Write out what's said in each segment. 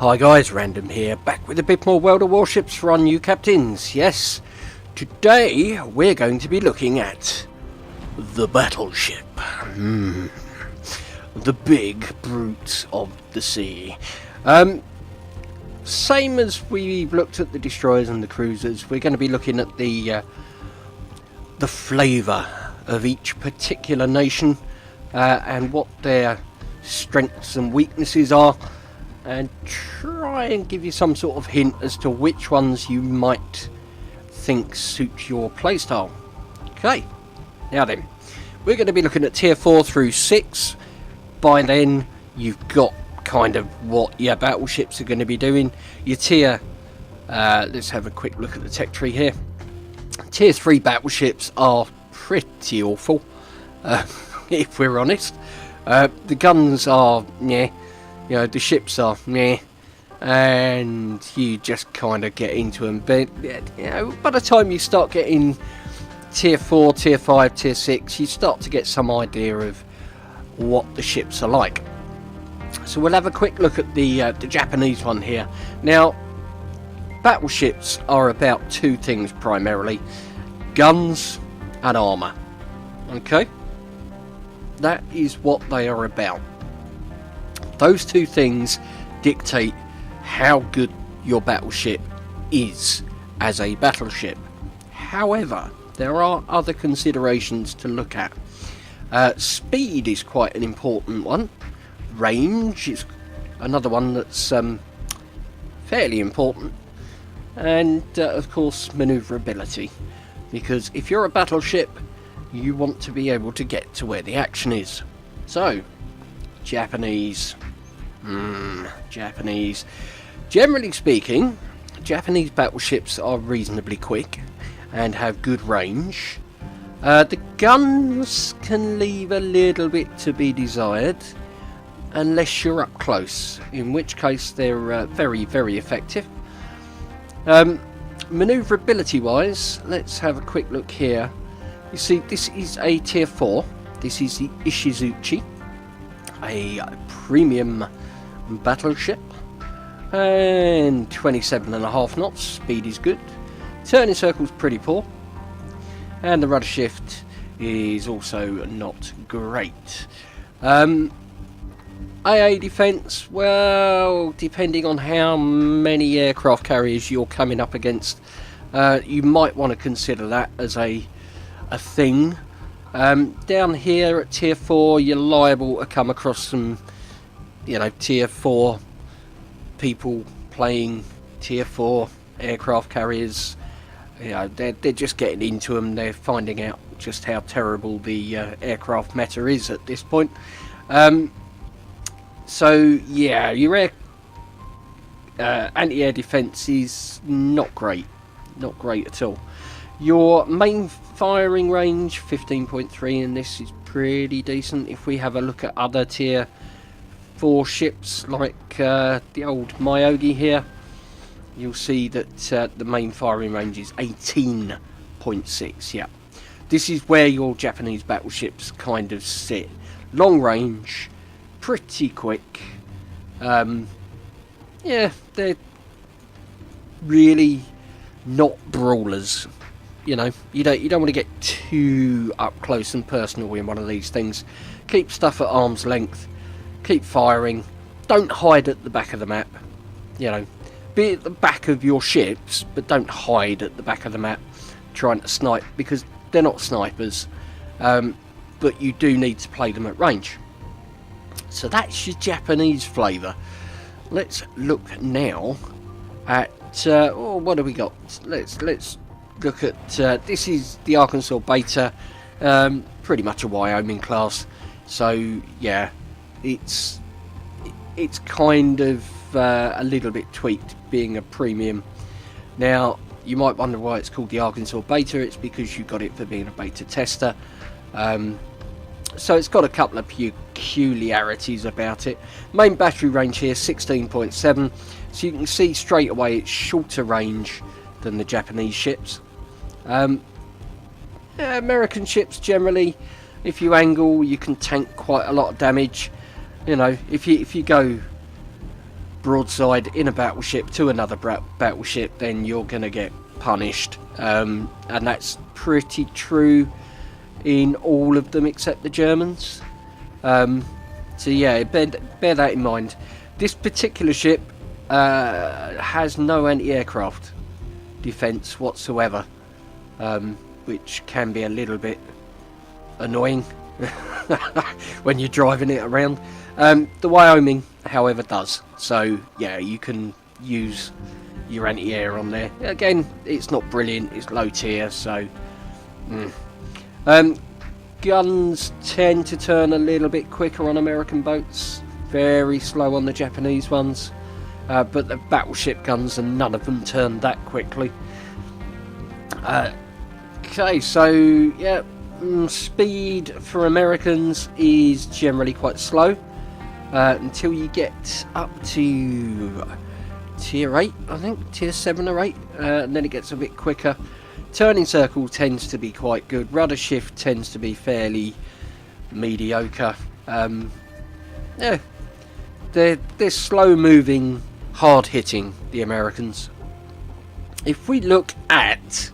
Hi guys, Random here, back with a bit more World of Warships for our new captains. Yes, today we're going to be looking at the Battleship. The big brute of the sea. Same as we've looked at the destroyers and the cruisers, we're going to be looking at the flavour of each particular nation and what their strengths and weaknesses are, and try and give you some sort of hint as to which ones you might think suit your playstyle. Okay, now then, we're going to be looking at tier 4 through 6. By then you've got kind of what your battleships are going to be doing. Your tier, let's have a quick look at the tech tree here. Tier 3 battleships are pretty awful, if we're honest. The guns are meh. You know, the ships are meh, and you just kind of get into them. But you know, by the time you start getting tier 4, tier 5, tier 6, you start to get some idea of what the ships are like. So we'll have a quick look at the Japanese one here. Now, battleships are about two things primarily: guns and armour. Okay, that is what they are about. Those two things dictate how good your battleship is as a battleship. However, there are other considerations to look at. Speed is quite an important one. Range is another one that's fairly important. And of course, manoeuvrability. Because if you're a battleship, you want to be able to get to where the action is. So, Japanese. Japanese. Generally speaking, Japanese battleships are reasonably quick and have good range. The guns can leave a little bit to be desired unless you're up close, in which case they're very, very effective. Manoeuvrability wise, let's have a quick look here. You see, this is a tier 4. This is the Ishizuchi, a premium battleship, and 27.5 knots. Speed is good. Turning circle's pretty poor, and the rudder shift is also not great. AA defense, well, depending on how many aircraft carriers you're coming up against, you might want to consider that as a thing. Down here at tier 4, you're liable to come across some, you know, tier 4 people playing tier 4 aircraft carriers. You know, they're just getting into them. They're finding out just how terrible the aircraft meta is at this point. So yeah, your anti-air defense is not great at all. Your main firing range 15.3, and this is pretty decent. If we have a look at other tier 4 ships like the old Myogi here, you'll see that the main firing range is 18.6. Yeah, this is where your Japanese battleships kind of sit. Long range, pretty quick. Yeah, they're really not brawlers. You know, you don't want to get too up close and personal in one of these things. Keep stuff at arm's length. Keep firing. Don't hide at the back of the map. You know, be at the back of your ships, but don't hide at the back of the map trying to snipe, because they're not snipers. But you do need to play them at range. So that's your Japanese flavour. Let's look now at what do we got? Let's look at this is the Arkansas Beta, pretty much a Wyoming class. So yeah, it's kind of a little bit tweaked, being a premium. Now you might wonder why it's called the Arkansas Beta. It's because you got it for being a beta tester. So it's got a couple of peculiarities about it. Main battery range here 16.7, so you can see straight away it's shorter range than the Japanese ships. American ships generally, if you angle, you can tank quite a lot of damage. You know, if you go broadside in a battleship to another battleship, then you're going to get punished. And that's pretty true in all of them except the Germans. So yeah, bear that in mind. This particular ship has no anti-aircraft defence whatsoever, which can be a little bit annoying when you're driving it around. The Wyoming, however, does. So yeah, you can use your anti-air on there. Again, it's not brilliant, it's low tier, so guns tend to turn a little bit quicker on American boats, very slow on the Japanese ones, but the battleship guns, and none of them turn that quickly. Okay, so yeah, speed for Americans is generally quite slow until you get up to tier 8, I think, tier 7 or 8, and then it gets a bit quicker. Turning circle tends to be quite good. Rudder shift tends to be fairly mediocre. Yeah, they're slow moving, hard hitting, the Americans. If we look at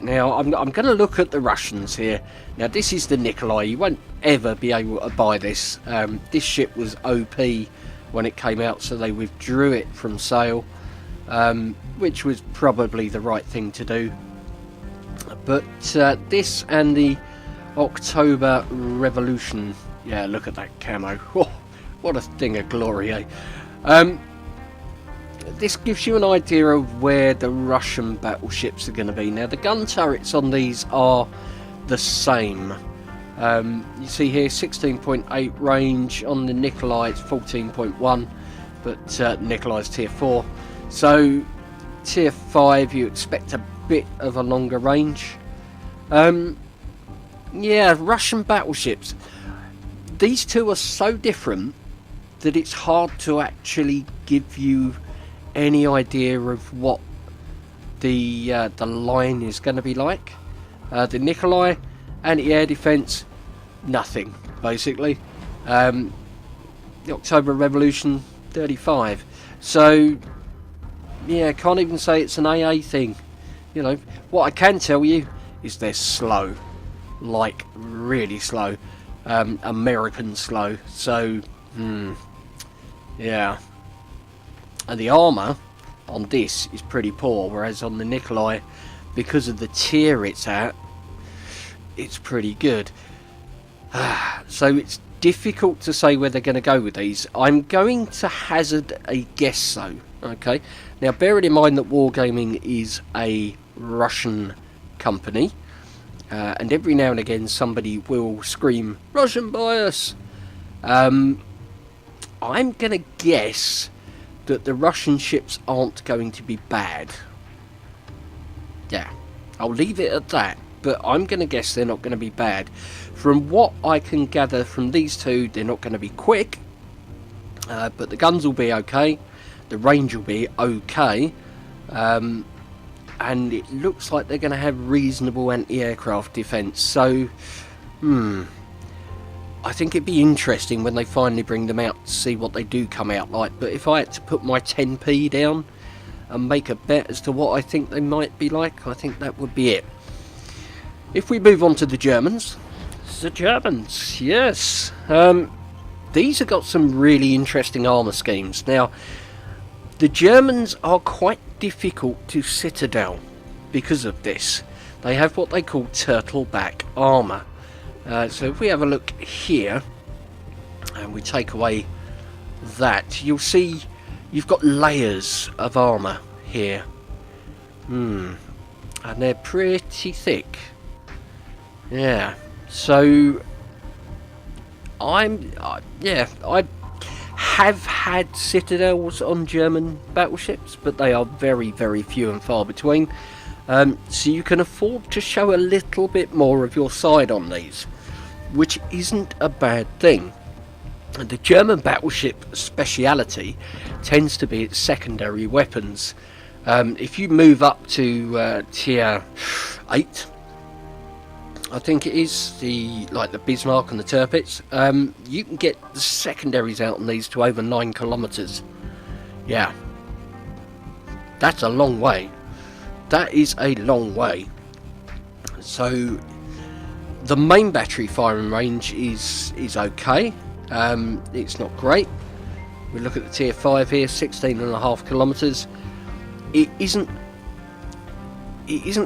now I'm going to look at the Russians here. Now this is the Nikolai. You won't ever be able to buy this. This ship was OP when it came out, so they withdrew it from sale, which was probably the right thing to do. But this and the October Revolution, yeah, look at that camo. Oh, what a thing of glory, eh? This gives you an idea of where the Russian battleships are going to be. Now the gun turrets on these are the same. You see here 16.8 range. On the Nikolai it's 14.1, but Nikolai's tier 4. So tier 5 you expect a bit of a longer range. Yeah, Russian battleships. These two are so different that it's hard to actually give you any idea of what the line is going to be like. The Nikolai, anti-air defence, nothing basically. The October Revolution, 35. So yeah, can't even say it's an AA thing. You know, what I can tell you is they're slow, like really slow, American slow. So yeah. And the armour on this is pretty poor, whereas on the Nikolai, because of the tier it's at, it's pretty good. So it's difficult to say where they're going to go with these. I'm going to hazard a guess though. Okay, now bearing in mind that Wargaming is a Russian company, and every now and again somebody will scream Russian bias. I'm going to guess that the Russian ships aren't going to be bad. Yeah, I'll leave it at that, but I'm going to guess they're not going to be bad. From what I can gather from these two, they're not going to be quick, but the guns will be okay, the range will be okay, and it looks like they're going to have reasonable anti-aircraft defence. So I think it'd be interesting when they finally bring them out to see what they do come out like. But if I had to put my 10p down and make a bet as to what I think they might be like, I think that would be it. If we move on to the Germans. The Germans, yes. These have got some really interesting armour schemes. Now, the Germans are quite difficult to citadel because of this. They have what they call turtleback armour. So if we have a look here and we take away that, you'll see you've got layers of armour here. And they're pretty thick. Yeah. So I have had citadels on German battleships, but they are very, very few and far between. So you can afford to show a little bit more of your side on these, which isn't a bad thing. The German battleship speciality tends to be its secondary weapons. If you move up to tier 8, I think it is the Bismarck and the Tirpitz. You can get the secondaries out on these to over 9 kilometres. Yeah, that's a long way. That is a long way. So the main battery firing range is okay. It's not great. We look at the tier 5 here, 16.5 kilometres. It isn't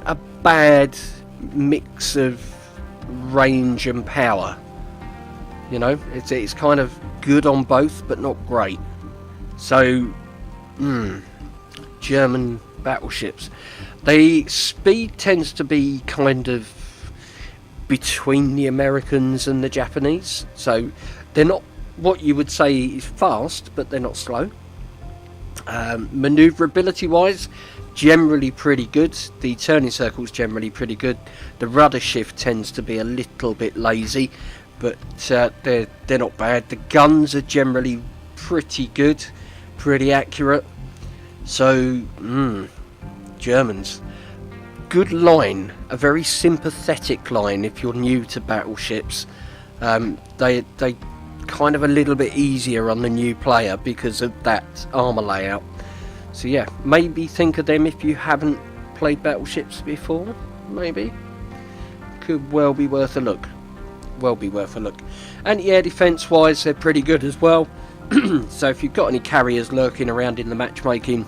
a bad mix of range and power. You know, it's kind of good on both, but not great. So, German battleships. The speed tends to be kind of between the Americans and the Japanese. So, they're not what you would say is fast, but they're not slow. Manoeuvrability wise, generally pretty good. The turning circle's generally pretty good. The rudder shift tends to be a little bit lazy, but they're not bad. The guns are generally pretty good, pretty accurate. So Germans, good line, a very sympathetic line if you're new to battleships. They kind of a little bit easier on the new player because of that armour layout. So yeah, maybe think of them if you haven't played battleships before. Maybe could well be worth a look. Anti-air defence wise, they're pretty good as well. So if you've got any carriers lurking around in the matchmaking,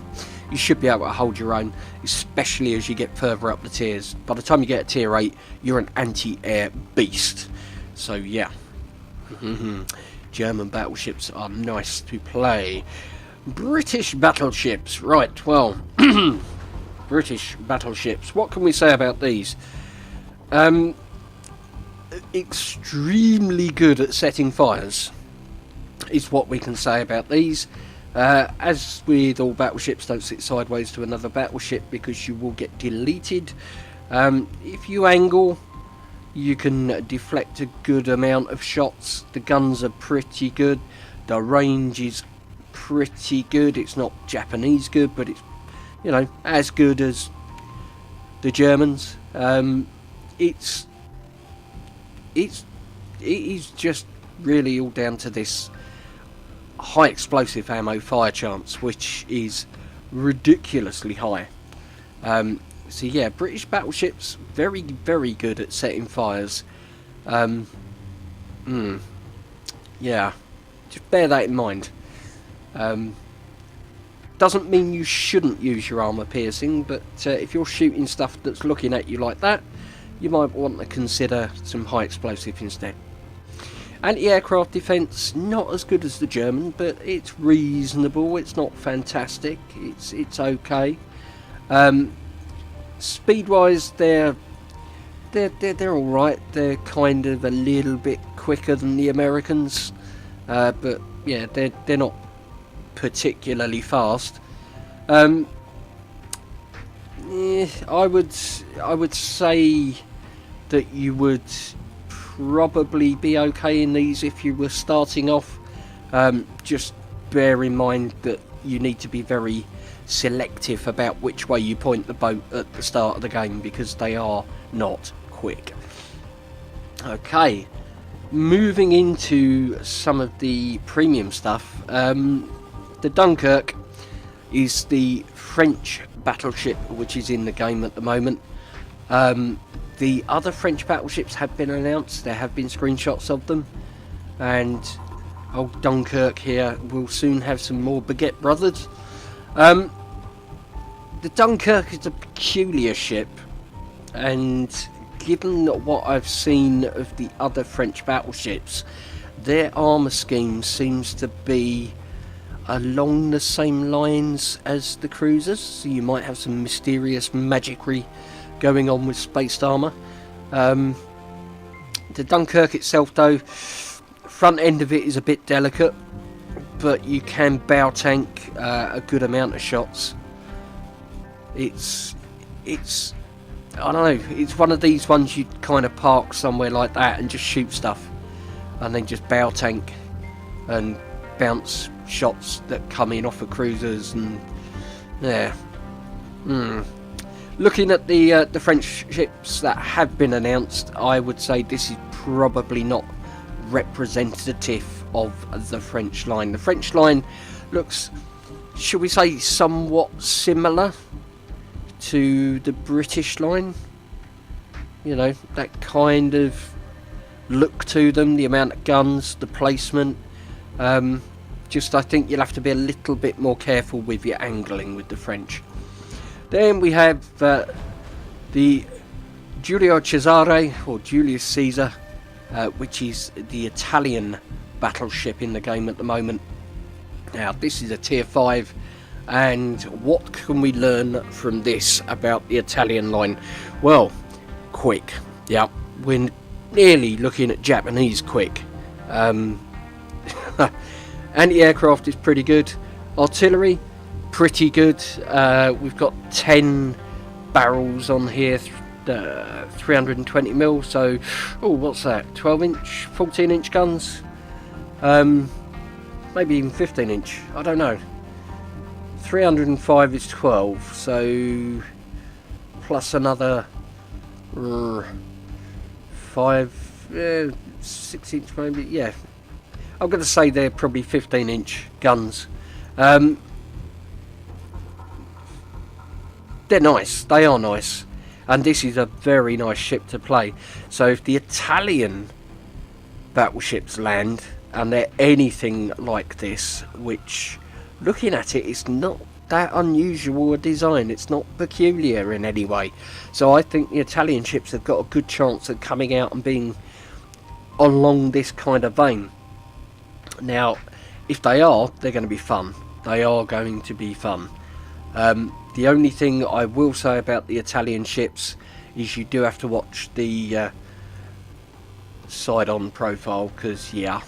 you should be able to hold your own, especially as you get further up the tiers. By the time you get to tier 8, you're an anti-air beast. So yeah. German battleships are nice to play. British battleships, right, well, British battleships, what can we say about these? Extremely good at setting fires is what we can say about these. As with all battleships, don't sit sideways to another battleship because you will get deleted. If you angle, you can deflect a good amount of shots. The guns are pretty good. The range is pretty good. It's not Japanese good, but it's, you know, as good as the Germans. It is just really all down to this high explosive ammo fire chance, which is ridiculously high. So yeah, British battleships, very, very good at setting fires. Yeah, just bear that in mind. Doesn't mean you shouldn't use your armour piercing, but if you're shooting stuff that's looking at you like that, you might want to consider some high explosive instead. Anti-aircraft defence, not as good as the German, but it's reasonable. It's not fantastic. It's okay. Speed-wise, they're all right. They're kind of a little bit quicker than the Americans, but yeah, they're not particularly fast. I would say that you would probably be okay in these if you were starting off. Just bear in mind that you need to be very selective about which way you point the boat at the start of the game, because they are not quick. Okay, moving into some of the premium stuff. The Dunkirk is the French battleship which is in the game at the moment. The other French battleships have been announced. There have been screenshots of them, and old Dunkirk here will soon have some more Baguette brothers. The Dunkirk is a peculiar ship, and given what I've seen of the other French battleships, their armour scheme seems to be along the same lines as the cruisers, so you might have some mysterious magicry going on with spaced armour. The Dunkirk itself though, front end of it is a bit delicate, but you can bow tank a good amount of shots. It's I don't know, it's one of these ones you'd kind of park somewhere like that and just shoot stuff, and then just bow tank and bounce shots that come in off of cruisers, and yeah. Looking at the French ships that have been announced, I would say this is probably not representative of the French line. The French line looks, shall we say, somewhat similar to the British line. You know, that kind of look to them, the amount of guns, the placement. Just I think you'll have to be a little bit more careful with your angling with the French. Then we have the Giulio Cesare, or Julius Caesar, which is the Italian battleship in the game at the moment. Now this is a tier 5, and what can we learn from this about the Italian line? Well, quick. Yeah, we're nearly looking at Japanese quick. Anti-aircraft is pretty good. Artillery, pretty good. We've got 10 barrels on here, 320 mil. So, oh, what's that? 12 inch, 14 inch guns. Maybe even 15 inch. I don't know. 305 is 12. So plus another 5, 6 inch maybe. Yeah. I'm going to say they're probably 15 inch guns. They're nice, they are nice, and this is a very nice ship to play. So if the Italian battleships land and they're anything like this, which looking at it is not that unusual a design, it's not peculiar in any way, so I think the Italian ships have got a good chance of coming out and being along this kind of vein. Now if they are, they're going to be fun. They are going to be fun. The only thing I will say about the Italian ships is you do have to watch the side-on profile, because yeah,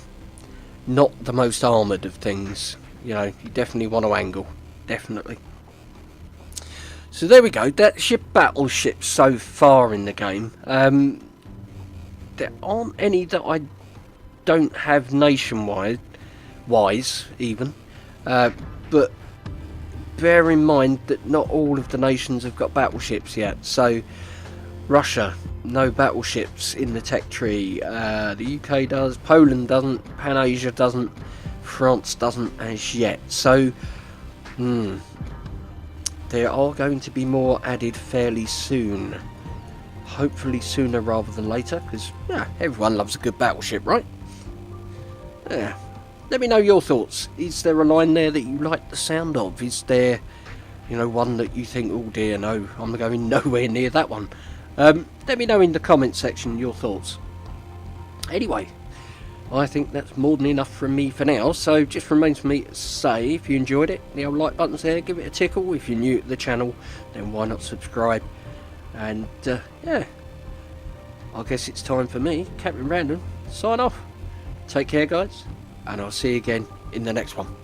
not the most armoured of things. You know, you definitely want to angle, definitely. So there we go, that's your battleships so far in the game. There aren't any that I don't have nationwide wise even, but bear in mind that not all of the nations have got battleships yet. So Russia, no battleships in the tech tree. The UK does, Poland doesn't, Pan Asia doesn't, France doesn't as yet. So there are going to be more added fairly soon, hopefully sooner rather than later, because yeah, everyone loves a good battleship, right? Yeah. Let me know your thoughts. Is there a line there that you like the sound of? Is there, you know, one that you think, oh dear, no, I'm going nowhere near that one? Let me know in the comments section your thoughts. Anyway, I think that's more than enough from me for now, so just remains for me to say, if you enjoyed it, the old like button's there, give it a tickle. If you're new to the channel, then why not subscribe? And yeah, I guess it's time for me, Captain Random, sign off. Take care guys, and I'll see you again in the next one.